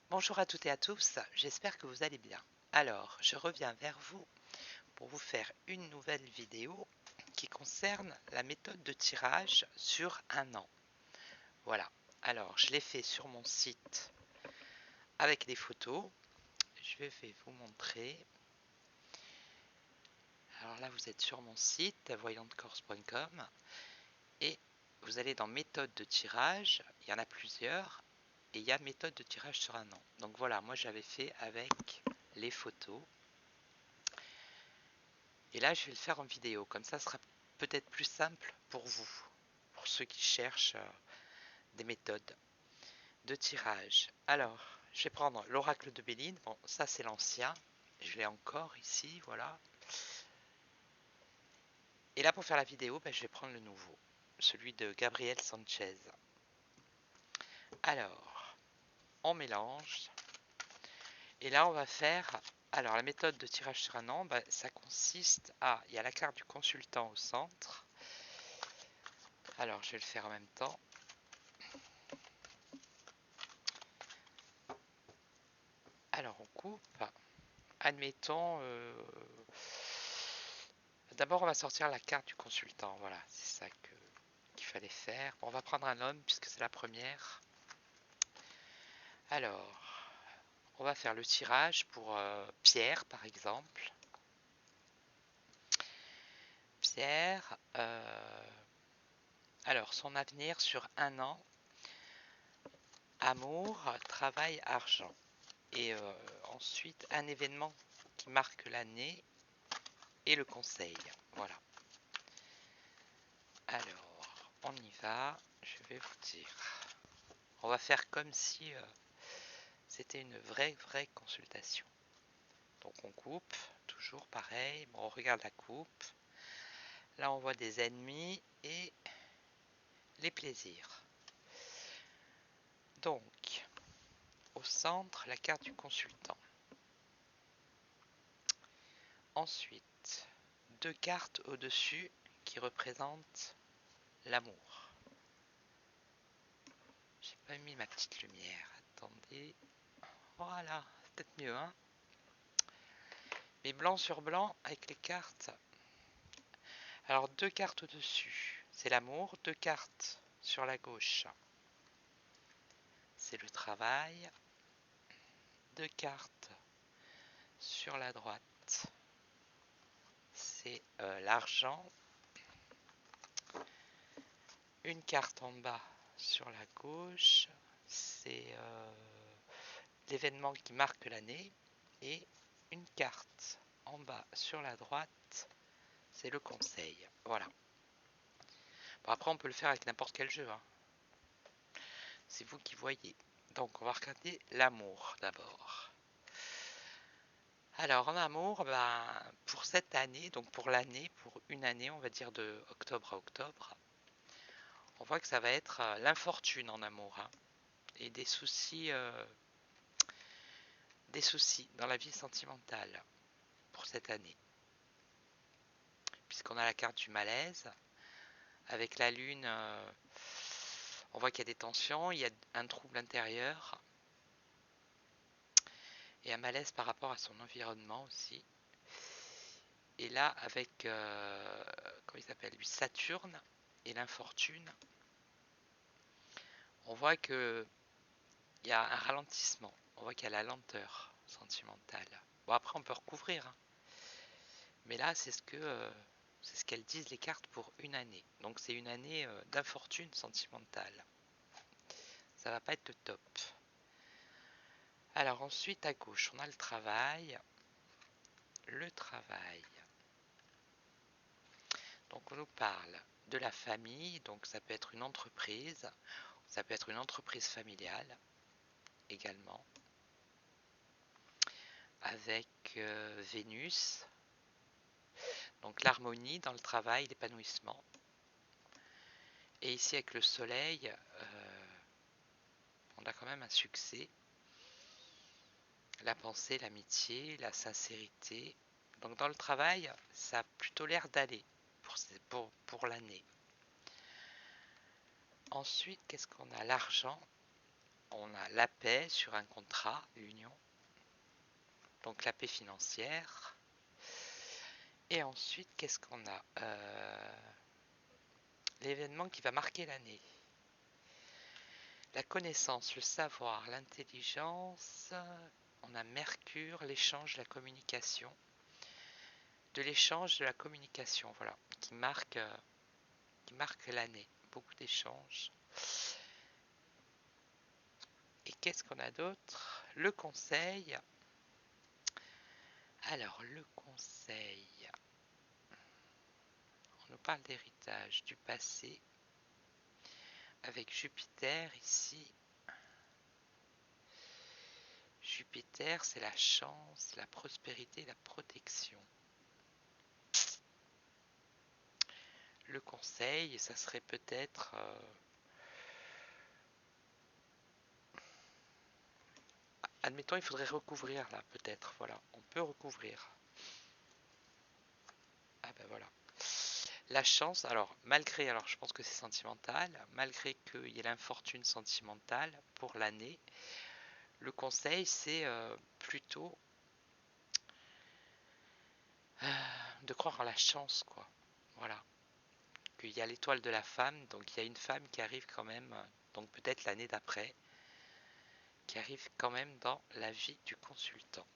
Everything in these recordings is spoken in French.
Bonjour à toutes et à tous, j'espère que vous allez bien. Alors, je reviens vers vous pour vous faire une nouvelle vidéo qui concerne la méthode de tirage sur un an. Voilà, alors je l'ai fait sur mon site avec des photos. Je vais vous montrer. Alors là, vous êtes sur mon site voyantecorse.com et vous allez dans méthode de tirage. Il y en a plusieurs et il y a méthode de tirage sur un an. Donc voilà, moi j'avais fait avec les photos. Et là, je vais le faire en vidéo, comme ça sera peut-être plus simple pour vous, pour ceux qui cherchent des méthodes de tirage. Alors, je vais prendre l'oracle de Béline. Bon, ça c'est l'ancien, je l'ai encore ici, voilà. Et là, pour faire la vidéo, je vais prendre le nouveau, celui de Gabriel Sanchez. Alors, on mélange. Et là, on va faire... Alors, la méthode de tirage sur un an, ça consiste à... Il y a la carte du consultant au centre. Alors, je vais le faire en même temps. Alors, on coupe. Admettons, d'abord on va sortir la carte du consultant, voilà, c'est ça qu'il fallait faire. Bon, on va prendre un homme puisque c'est la première. Alors, on va faire le tirage pour Pierre par exemple. Pierre, alors son avenir sur un an, amour, travail, argent. Et ensuite un événement qui marque l'année et le conseil, voilà. Alors, on y va, je vais vous dire. On va faire comme si c'était une vraie consultation. Donc on coupe, toujours pareil. Bon, on regarde la coupe. Là, on voit des ennemis et les plaisirs. Donc, au centre, la carte du consultant. Ensuite, deux cartes au-dessus qui représentent l'amour. J'ai pas mis ma petite lumière. Attendez. Voilà, c'est peut-être mieux, hein. Mais blanc sur blanc avec les cartes. Alors, deux cartes au-dessus, c'est l'amour. Deux cartes sur la gauche, c'est le travail. Deux cartes sur la droite, c'est l'argent. Une carte en bas sur la gauche, c'est l'événement qui marque l'année. Et une carte en bas sur la droite, c'est le conseil. Voilà. Bon, après, on peut le faire avec n'importe quel jeu, hein. C'est vous qui voyez. Donc, on va regarder l'amour d'abord. Alors, en amour, pour cette année, donc pour l'année, pour une année, on va dire de octobre à octobre, on voit que ça va être l'infortune en amour, hein, et des soucis dans la vie sentimentale pour cette année. Puisqu'on a la carte du malaise, avec la lune, on voit qu'il y a des tensions, il y a un trouble intérieur, et un malaise par rapport à son environnement aussi. Et là, avec, comment il s'appelle lui, Saturne et l'infortune, on voit qu'il y a un ralentissement, on voit qu'il y a la lenteur sentimentale. Bon, après, on peut recouvrir, hein. Mais là, c'est ce qu'elles disent les cartes pour une année. Donc, c'est une année d'infortune sentimentale. Ça va pas être le top. Alors, ensuite, à gauche, on a le travail. Le travail. Donc, on nous parle de la famille. Donc, ça peut être une entreprise. Ça peut être une entreprise familiale également. Avec Vénus. Donc, l'harmonie dans le travail, l'épanouissement. Et ici, avec le soleil, on a quand même un succès. La pensée, l'amitié, la sincérité. Donc dans le travail, ça a plutôt l'air d'aller pour l'année. Ensuite, qu'est-ce qu'on a? L'argent. on a la paix sur un contrat, l'union, donc la paix financière. Et ensuite, qu'est-ce qu'on a? L'événement qui va marquer l'année. La connaissance, le savoir, l'intelligence. On a Mercure, l'échange, la communication. De l'échange, de la communication, voilà, qui marque l'année. Beaucoup d'échanges. Et qu'est-ce qu'on a d'autre? Le conseil. Alors, le conseil. On nous parle d'héritage, du passé. Avec Jupiter ici. Jupiter, c'est la chance, la prospérité, la protection. Le conseil, ça serait peut-être... admettons, il faudrait recouvrir là, peut-être. Voilà, on peut recouvrir. Ah ben voilà. La chance, alors malgré, alors je pense que c'est sentimental, malgré qu'il y ait l'infortune sentimentale pour l'année, le conseil c'est plutôt de croire en la chance, quoi. Voilà. Qu'il y a l'étoile de la femme, donc il y a une femme qui arrive quand même, donc peut-être l'année d'après, qui arrive quand même dans la vie du consultant.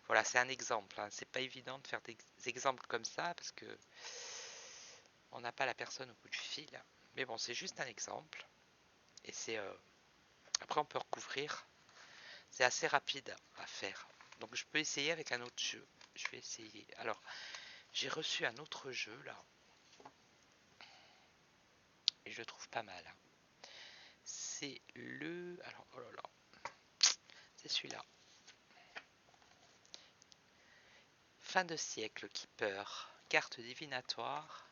Voilà, c'est un exemple, hein. C'est pas évident de faire des exemples comme ça parce que on n'a pas la personne au bout du fil. Mais bon, c'est juste un exemple. Et c'est après on peut recouvrir. C'est assez rapide à faire. Donc je peux essayer avec un autre jeu. Je vais essayer. Alors, j'ai reçu un autre jeu là. Et je le trouve pas mal, hein. C'est le... Alors, oh là là. C'est celui-là. Fin de siècle, Keeper. Carte divinatoire.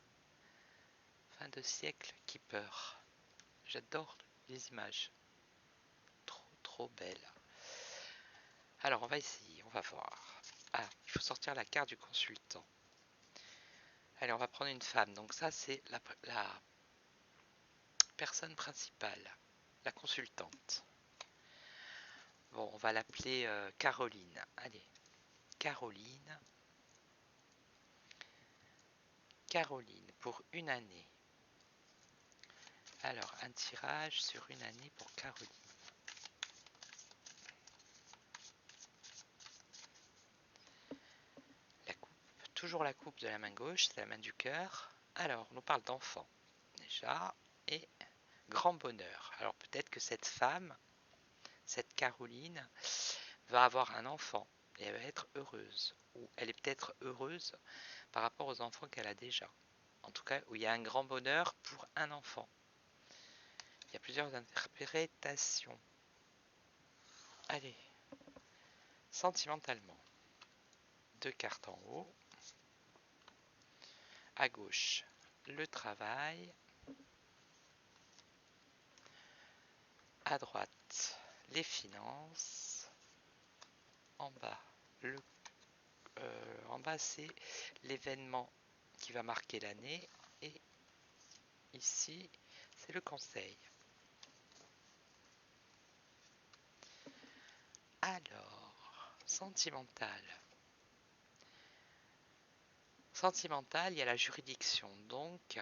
Fin de siècle, Keeper. J'adore les images. Trop, trop belles. Alors, on va essayer, on va voir. Ah, il faut sortir la carte du consultant. Allez, on va prendre une femme. Donc ça, c'est la personne principale, la consultante. Bon, on va l'appeler Caroline. Allez, Caroline. Caroline, pour une année. Alors, un tirage sur une année pour Caroline. La coupe, toujours la coupe de la main gauche, c'est la main du cœur. Alors, on nous parle d'enfant, déjà, et grand bonheur. Alors, peut-être que cette femme, cette Caroline, va avoir un enfant et elle va être heureuse. Ou elle est peut-être heureuse par rapport aux enfants qu'elle a déjà. En tout cas, où il y a un grand bonheur pour un enfant. Il y a plusieurs interprétations. Allez, sentimentalement. 2 cartes en haut. À gauche, le travail. À droite, les finances. En bas, en bas c'est l'événement qui va marquer l'année. Et ici, c'est le conseil. Alors, sentimental. Sentimental, il y a la juridiction. Donc,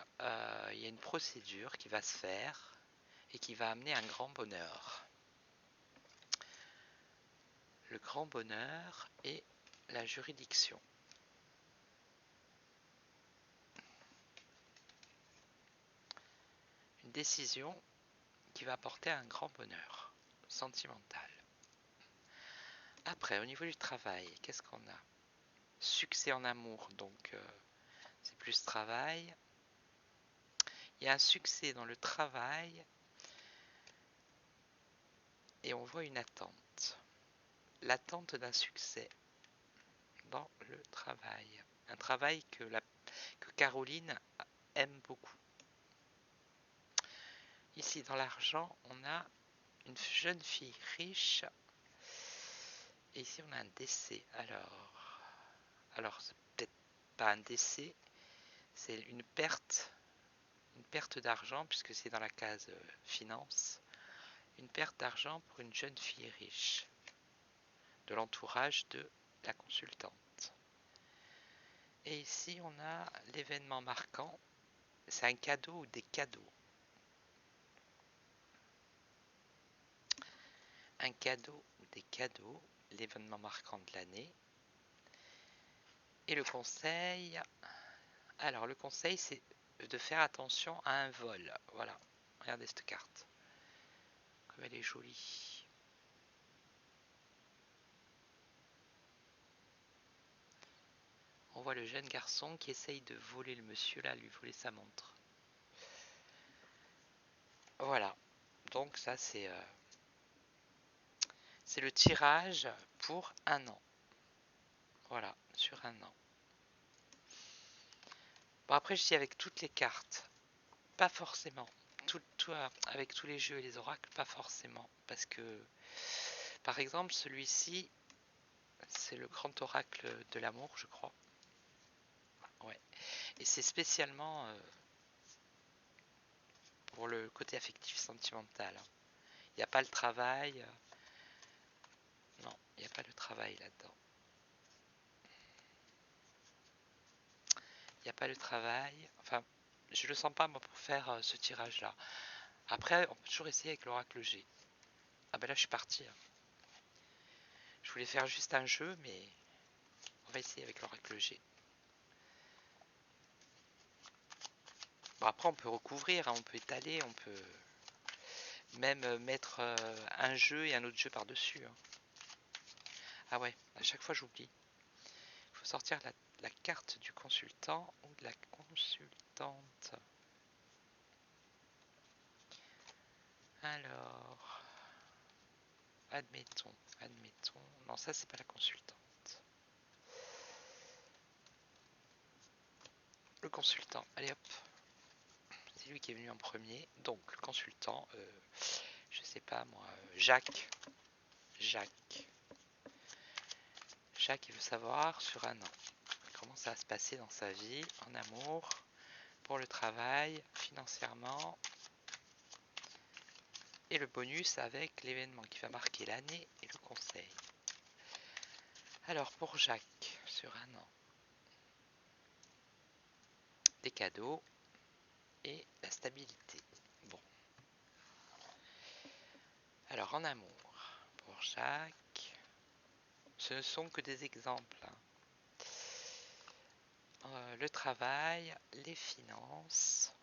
il y a une procédure qui va se faire et qui va amener un grand bonheur. Le grand bonheur et la juridiction. Une décision qui va apporter un grand bonheur sentimental. Après, au niveau du travail, qu'est-ce qu'on a? Succès en amour, donc c'est plus travail. Il y a un succès dans le travail et on voit une attente. L'attente d'un succès dans le travail. Un travail que Caroline aime beaucoup. Ici, dans l'argent, on a une jeune fille riche. Et ici, on a un décès. Alors c'est peut-être pas un décès, c'est une perte d'argent, puisque c'est dans la case finance. perte d'argent pour une jeune fille riche de l'entourage de la consultante. Et ici, on a l'événement marquant. C'est un cadeau ou des cadeaux. Un cadeau ou des cadeaux, l'événement marquant de l'année. Et le conseil, alors le conseil c'est de faire attention à un vol. Voilà, regardez cette carte, comme elle est jolie. On voit le jeune garçon qui essaye de voler le monsieur là, lui voler sa montre. Voilà, donc ça c'est le tirage pour un an. Voilà, sur un an. Bon après je dis avec toutes les cartes, pas forcément. Avec tous les jeux et les oracles, pas forcément. Parce que, par exemple, celui-ci, c'est le grand oracle de l'amour, je crois. Ouais. Et c'est spécialement pour le côté affectif sentimental. Il n'y a pas le travail. Non, il n'y a pas le travail là-dedans. Il n'y a pas le travail. Enfin, je le sens pas moi pour faire ce tirage-là. Après, on peut toujours essayer avec l'oracle G. Ah ben là, je suis parti. Je voulais faire juste un jeu, mais on va essayer avec l'oracle G. Bon, après, on peut recouvrir, hein, on peut étaler, on peut même mettre un jeu et un autre jeu par-dessus. Hein. Ah ouais, à chaque fois, j'oublie. Il faut sortir la carte du consultant ou de la consultante. Alors, admettons. Non, ça, c'est pas la consultante. Le consultant, allez hop. C'est lui qui est venu en premier. Donc, le consultant, je sais pas moi, Jacques. Jacques, il veut savoir sur un an comment ça va se passer dans sa vie, en amour, pour le travail, financièrement. Et le bonus avec l'événement qui va marquer l'année et le conseil. Alors, pour Jacques, sur un an, des cadeaux et la stabilité. Bon. Alors, en amour, pour Jacques, ce ne sont que des exemples. Le travail, les finances,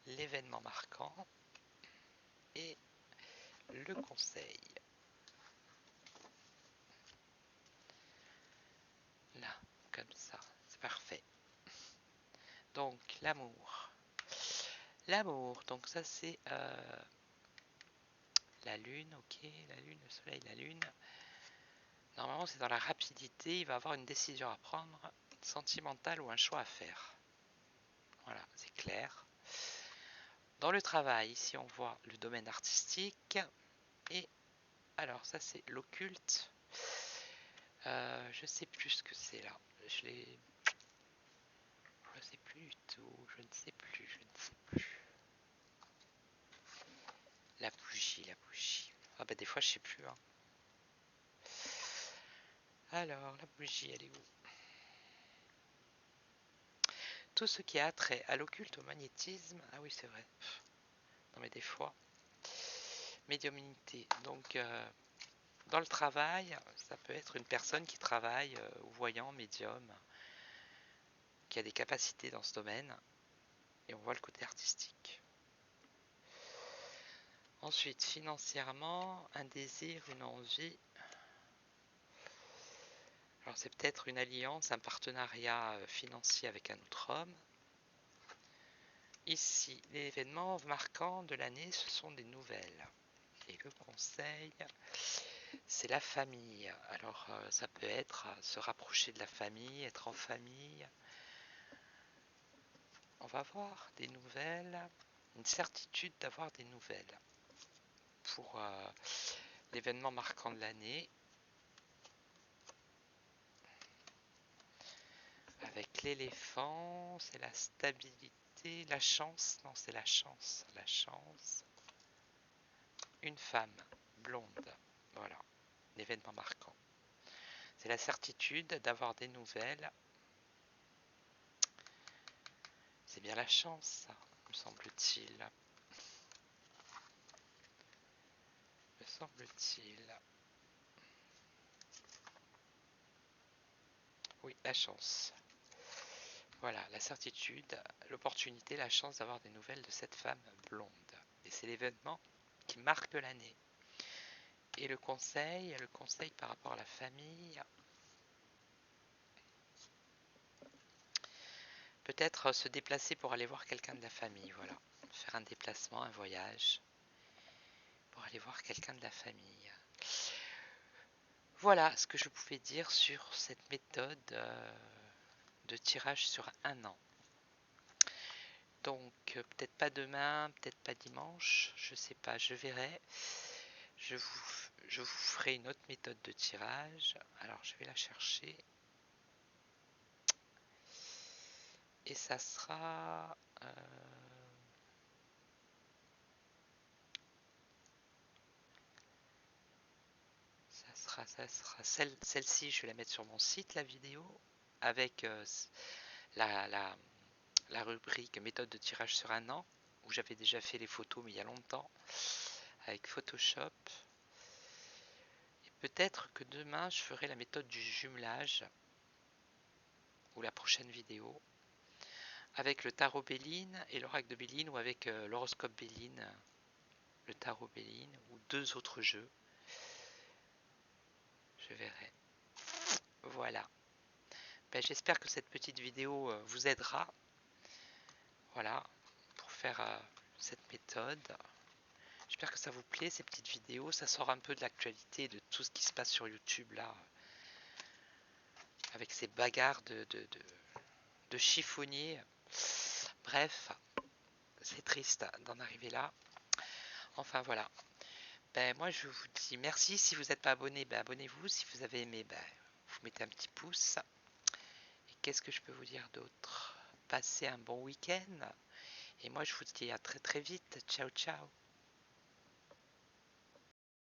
l'événement marquant et le conseil. Là, comme ça, c'est parfait. Donc, l'amour. L'amour, donc ça c'est la lune, ok, la lune, le soleil, la lune. Normalement, c'est dans la rapidité, il va avoir une décision à prendre, sentimentale ou un choix à faire. Voilà, c'est clair. Dans le travail, ici on voit le domaine artistique. Et alors, ça c'est l'occulte. Je sais plus ce que c'est là. Je sais plus du tout. Je ne sais plus. La bougie. Ah bah des fois je sais plus. Hein. Alors, la bougie, elle est où? Tout ce qui a trait à l'occulte, au magnétisme. Ah oui, c'est vrai. Non, mais des fois. Médiumnité. Donc, dans le travail, ça peut être une personne qui travaille, voyant, médium, qui a des capacités dans ce domaine. Et on voit le côté artistique. Ensuite, financièrement, un désir, une envie. Alors, c'est peut-être une alliance, un partenariat financier avec un autre homme. Ici, les événements marquants de l'année, ce sont des nouvelles. Et le conseil, c'est la famille. Alors, ça peut être se rapprocher de la famille, être en famille. On va voir des nouvelles, une certitude d'avoir des nouvelles pour l'événement marquant de l'année. Avec l'éléphant, c'est la stabilité, la chance. Non, c'est la chance. une femme blonde. Voilà, l'événement marquant. C'est la certitude d'avoir des nouvelles. C'est bien la chance, ça, me semble-t-il. Me semble-t-il. Oui, la chance. Voilà, la certitude, l'opportunité, la chance d'avoir des nouvelles de cette femme blonde. Et c'est l'événement qui marque l'année. Et le conseil par rapport à la famille, peut-être se déplacer pour aller voir quelqu'un de la famille, voilà. Faire un déplacement, un voyage, pour aller voir quelqu'un de la famille. Voilà ce que je pouvais dire sur cette méthode de tirage sur un an. Donc peut-être pas demain, peut-être pas dimanche, je sais pas, je verrai. Je vous ferai une autre méthode de tirage. Alors je vais la chercher. Et ça sera... ça sera celle-ci, je vais la mettre sur mon site, la vidéo, avec la rubrique méthode de tirage sur un an, où j'avais déjà fait les photos, mais il y a longtemps, avec Photoshop. Et peut-être que demain, je ferai la méthode du jumelage, ou la prochaine vidéo, avec le tarot Béline et l'oracle de Béline, ou avec l'horoscope Béline, le tarot Béline, ou deux autres jeux. Je verrai. Voilà. Ben, j'espère que cette petite vidéo vous aidera. Voilà, pour faire cette méthode. J'espère que ça vous plaît, ces petites vidéos. Ça sort un peu de l'actualité, de tout ce qui se passe sur YouTube, là. Avec ces bagarres de chiffonniers. Bref, c'est triste d'en arriver là. Enfin, voilà. Ben, moi, je vous dis merci. Si vous n'êtes pas abonné, ben, abonnez-vous. Si vous avez aimé, ben, vous mettez un petit pouce. Et qu'est-ce que je peux vous dire d'autre? Passez un bon week-end. Et moi, je vous dis à très très vite. Ciao, ciao.